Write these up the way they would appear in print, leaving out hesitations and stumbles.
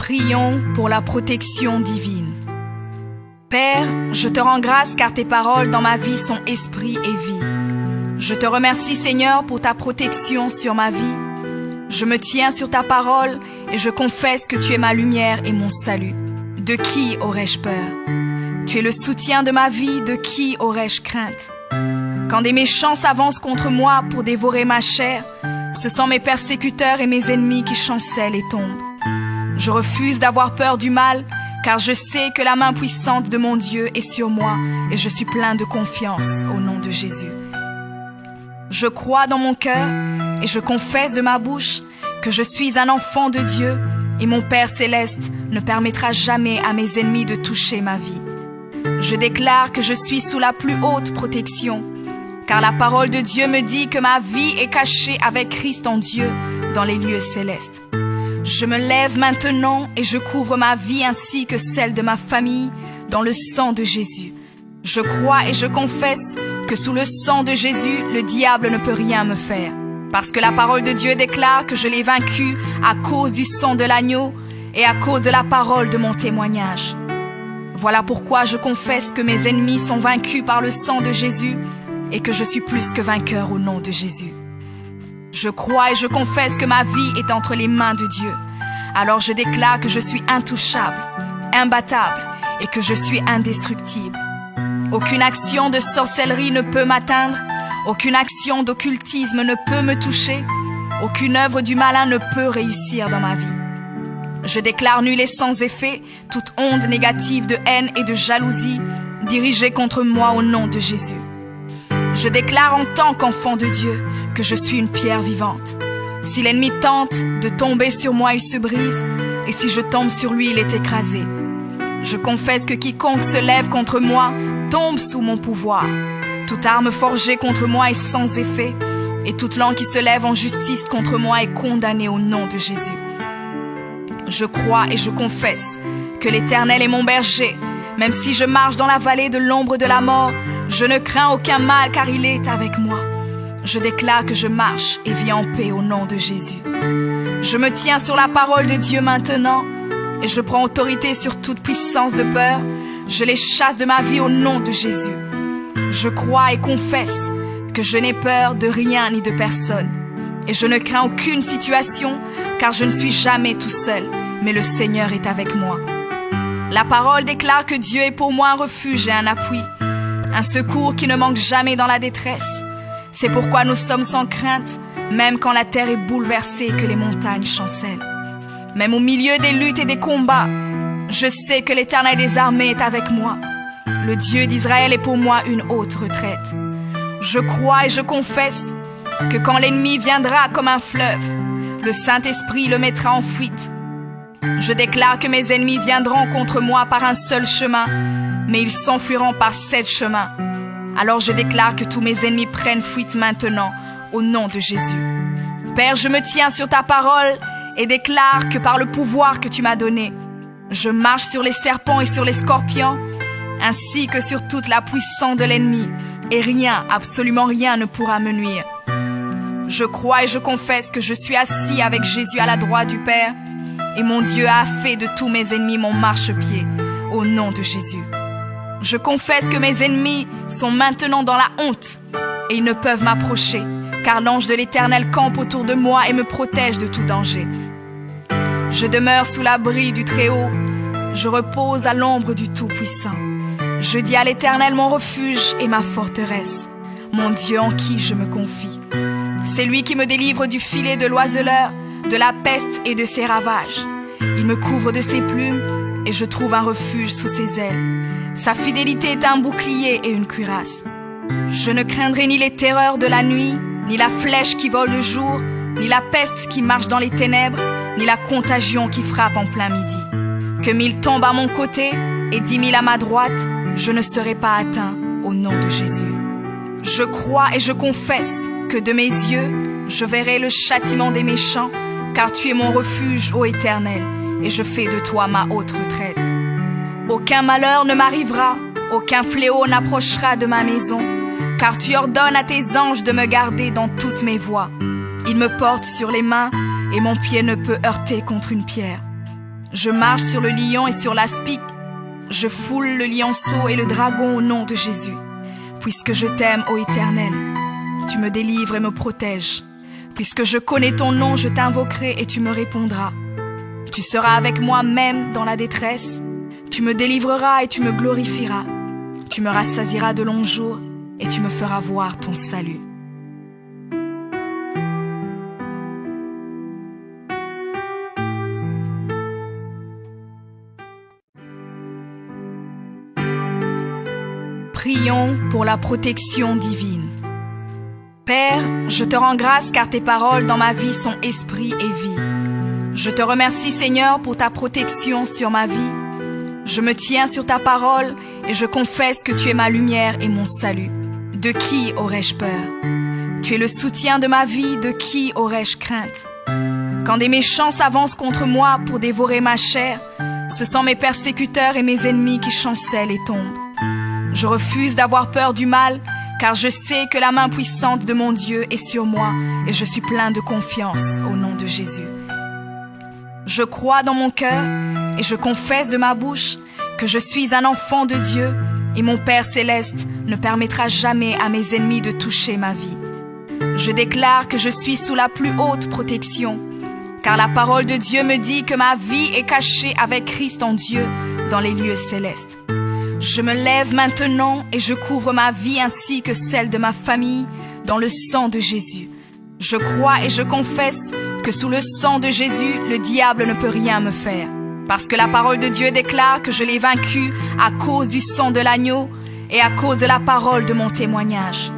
Prions pour la protection divine. Père, je te rends grâce car tes paroles dans ma vie sont esprit et vie. Je te remercie Seigneur pour ta protection sur ma vie. Je me tiens sur ta parole et je confesse que tu es ma lumière et mon salut. De qui aurais-je peur? Tu es le soutien de ma vie, de qui aurais-je crainte? Quand des méchants s'avancent contre moi pour dévorer ma chair, ce sont mes persécuteurs et mes ennemis qui chancellent et tombent. Je refuse d'avoir peur du mal, car je sais que la main puissante de mon Dieu est sur moi et je suis plein de confiance au nom de Jésus. Je crois dans mon cœur et je confesse de ma bouche que je suis un enfant de Dieu et mon Père céleste ne permettra jamais à mes ennemis de toucher ma vie. Je déclare que je suis sous la plus haute protection, car la parole de Dieu me dit que ma vie est cachée avec Christ en Dieu dans les lieux célestes. Je me lève maintenant et je couvre ma vie ainsi que celle de ma famille dans le sang de Jésus. Je crois et je confesse que sous le sang de Jésus, le diable ne peut rien me faire. Parce que la parole de Dieu déclare que je l'ai vaincu à cause du sang de l'agneau et à cause de la parole de mon témoignage. Voilà pourquoi je confesse que mes ennemis sont vaincus par le sang de Jésus et que je suis plus que vainqueur au nom de Jésus. Je crois et je confesse que ma vie est entre les mains de Dieu. Alors je déclare que je suis intouchable, imbattable et que je suis indestructible. Aucune action de sorcellerie ne peut m'atteindre, aucune action d'occultisme ne peut me toucher, aucune œuvre du malin ne peut réussir dans ma vie. Je déclare nul et sans effet toute onde négative de haine et de jalousie dirigée contre moi au nom de Jésus. Je déclare en tant qu'enfant de Dieu que je suis une pierre vivante. Si l'ennemi tente de tomber sur moi, il se brise, et si je tombe sur lui, il est écrasé. Je confesse que quiconque se lève contre moi tombe sous mon pouvoir. Toute arme forgée contre moi est sans effet, et toute langue qui se lève en justice contre moi est condamnée au nom de Jésus. Je crois et je confesse que l'Éternel est mon berger. Même si je marche dans la vallée de l'ombre de la mort, je ne crains aucun mal car il est avec moi. Je déclare que je marche et vis en paix au nom de Jésus. Je me tiens sur la parole de Dieu maintenant et je prends autorité sur toute puissance de peur. Je les chasse de ma vie au nom de Jésus. Je crois et confesse que je n'ai peur de rien ni de personne. Et je ne crains aucune situation car je ne suis jamais tout seul, mais le Seigneur est avec moi. La parole déclare que Dieu est pour moi un refuge et un appui, un secours qui ne manque jamais dans la détresse. C'est pourquoi nous sommes sans crainte, même quand la terre est bouleversée et que les montagnes chancellent. Même au milieu des luttes et des combats, je sais que l'Éternel des armées est avec moi. Le Dieu d'Israël est pour moi une haute retraite. Je crois et je confesse que quand l'ennemi viendra comme un fleuve, le Saint-Esprit le mettra en fuite. Je déclare que mes ennemis viendront contre moi par un seul chemin, mais ils s'enfuiront par 7 chemins. Alors je déclare que tous mes ennemis prennent fuite maintenant, au nom de Jésus. Père, je me tiens sur ta parole et déclare que par le pouvoir que tu m'as donné, je marche sur les serpents et sur les scorpions, ainsi que sur toute la puissance de l'ennemi, et rien, absolument rien ne pourra me nuire. Je crois et je confesse que je suis assis avec Jésus à la droite du Père, et mon Dieu a fait de tous mes ennemis mon marchepied, au nom de Jésus. Je confesse que mes ennemis sont maintenant dans la honte et ils ne peuvent m'approcher, car l'ange de l'Éternel campe autour de moi et me protège de tout danger. Je demeure sous l'abri du Très-Haut, je repose à l'ombre du Tout-Puissant. Je dis à l'Éternel mon refuge et ma forteresse, mon Dieu en qui je me confie. C'est lui qui me délivre du filet de l'oiseleur, de la peste et de ses ravages. Il me couvre de ses plumes et je trouve un refuge sous ses ailes. Sa fidélité est un bouclier et une cuirasse. Je ne craindrai ni les terreurs de la nuit, ni la flèche qui vole le jour, ni la peste qui marche dans les ténèbres, ni la contagion qui frappe en plein midi. Que 1000 tombent à mon côté et 10 000 à ma droite, je ne serai pas atteint au nom de Jésus. Je crois et je confesse que de mes yeux, je verrai le châtiment des méchants, car tu es mon refuge, ô Éternel, et je fais de toi ma haute retraite. Aucun malheur ne m'arrivera, aucun fléau n'approchera de ma maison, car tu ordonnes à tes anges de me garder dans toutes mes voies. Ils me portent sur les mains et mon pied ne peut heurter contre une pierre. Je marche sur le lion et sur l'aspic. Je foule le lionceau et le dragon au nom de Jésus. Puisque je t'aime, ô Éternel, tu me délivres et me protèges. Puisque je connais ton nom, je t'invoquerai et tu me répondras. Tu seras avec moi même dans la détresse. Tu me délivreras et tu me glorifieras. Tu me rassasieras de longs jours et tu me feras voir ton salut. Prions pour la protection divine. Père, je te rends grâce car tes paroles dans ma vie sont esprit et vie. Je te remercie Seigneur pour ta protection sur ma vie. Je me tiens sur ta parole et je confesse que tu es ma lumière et mon salut. De qui aurais-je peur? Tu es le soutien de ma vie, de qui aurais-je crainte? Quand des méchants s'avancent contre moi pour dévorer ma chair, ce sont mes persécuteurs et mes ennemis qui chancellent et tombent. Je refuse d'avoir peur du mal, car je sais que la main puissante de mon Dieu est sur moi et je suis plein de confiance au nom de Jésus. Je crois dans mon cœur et je confesse de ma bouche que je suis un enfant de Dieu et mon Père céleste ne permettra jamais à mes ennemis de toucher ma vie. Je déclare que je suis sous la plus haute protection, car la parole de Dieu me dit que ma vie est cachée avec Christ en Dieu dans les lieux célestes. Je me lève maintenant et je couvre ma vie ainsi que celle de ma famille dans le sang de Jésus. Je crois et je confesse que sous le sang de Jésus, le diable ne peut rien me faire. Parce que la parole de Dieu déclare que je l'ai vaincu à cause du sang de l'agneau et à cause de la parole de mon témoignage.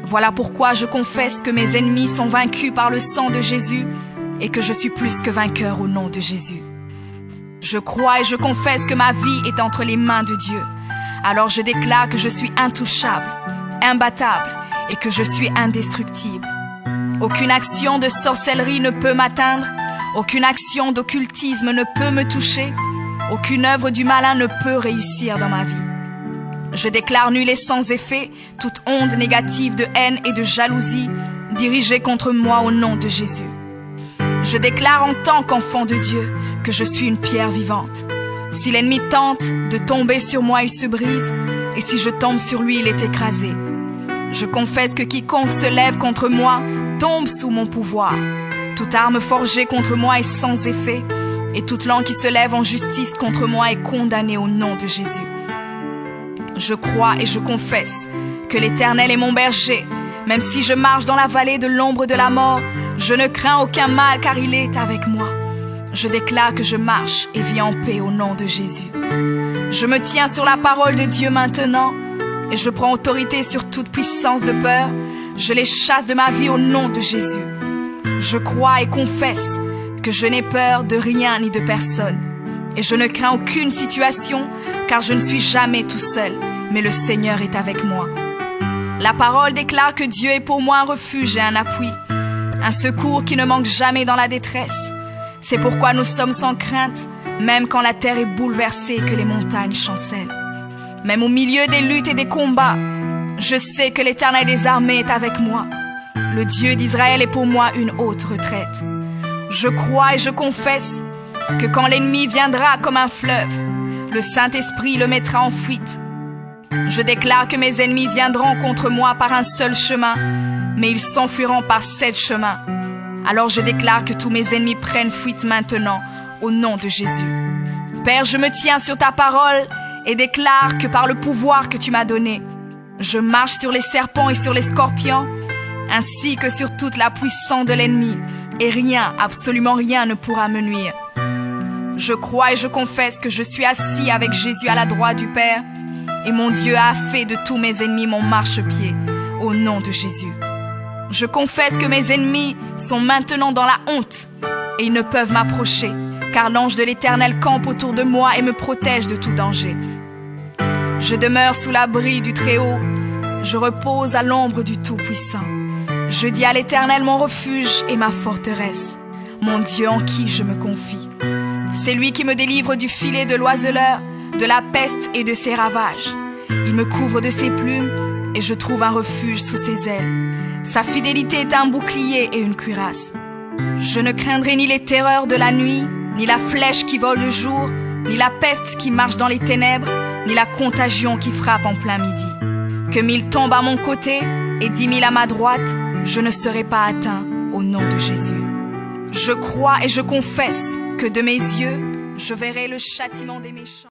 Voilà pourquoi je confesse que mes ennemis sont vaincus par le sang de Jésus et que je suis plus que vainqueur au nom de Jésus. Je crois et je confesse que ma vie est entre les mains de Dieu. Alors je déclare que je suis intouchable, imbattable et que je suis indestructible. Aucune action de sorcellerie ne peut m'atteindre, aucune action d'occultisme ne peut me toucher, aucune œuvre du malin ne peut réussir dans ma vie. Je déclare nul et sans effet toute onde négative de haine et de jalousie dirigée contre moi au nom de Jésus. Je déclare en tant qu'enfant de Dieu que je suis une pierre vivante. Si l'ennemi tente de tomber sur moi, il se brise, et si je tombe sur lui, il est écrasé. Je confesse que quiconque se lève contre moi tombe sous mon pouvoir. Toute arme forgée contre moi est sans effet, et toute langue qui se lève en justice contre moi est condamnée au nom de Jésus. Je crois et je confesse que l'Éternel est mon berger. Même si je marche dans la vallée de l'ombre de la mort, je ne crains aucun mal car il est avec moi. Je déclare que je marche et vis en paix au nom de Jésus. Je me tiens sur la parole de Dieu maintenant et je prends autorité sur toute puissance de peur. Je les chasse de ma vie au nom de Jésus. Je crois et confesse que je n'ai peur de rien ni de personne. Et je ne crains aucune situation car je ne suis jamais tout seul, mais le Seigneur est avec moi. La parole déclare que Dieu est pour moi un refuge et un appui, un secours qui ne manque jamais dans la détresse. C'est pourquoi nous sommes sans crainte, même quand la terre est bouleversée et que les montagnes chancellent. Même au milieu des luttes et des combats, je sais que l'Éternel des armées est avec moi. Le Dieu d'Israël est pour moi une haute retraite. Je crois et je confesse que quand l'ennemi viendra comme un fleuve, le Saint-Esprit le mettra en fuite. Je déclare que mes ennemis viendront contre moi par un seul chemin, mais ils s'enfuiront par 7 chemins. Alors je déclare que tous mes ennemis prennent fuite maintenant, au nom de Jésus. Père, je me tiens sur ta parole et déclare que par le pouvoir que tu m'as donné, je marche sur les serpents et sur les scorpions, ainsi que sur toute la puissance de l'ennemi, et rien, absolument rien ne pourra me nuire. Je crois et je confesse que je suis assis avec Jésus à la droite du Père, et mon Dieu a fait de tous mes ennemis mon marchepied, au nom de Jésus. Je confesse que mes ennemis sont maintenant dans la honte et ils ne peuvent m'approcher, car l'ange de l'Éternel campe autour de moi et me protège de tout danger. Je demeure sous l'abri du Très-Haut, je repose à l'ombre du Tout-Puissant. Je dis à l'Éternel mon refuge et ma forteresse, mon Dieu en qui je me confie. C'est lui qui me délivre du filet de l'oiseleur, de la peste et de ses ravages. Il me couvre de ses plumes et je trouve un refuge sous ses ailes. Sa fidélité est un bouclier et une cuirasse. Je ne craindrai ni les terreurs de la nuit, ni la flèche qui vole le jour, ni la peste qui marche dans les ténèbres, ni la contagion qui frappe en plein midi. Que 1000 tombent à mon côté et 10 000 à ma droite, je ne serai pas atteint au nom de Jésus. Je crois et je confesse que de mes yeux, je verrai le châtiment des méchants.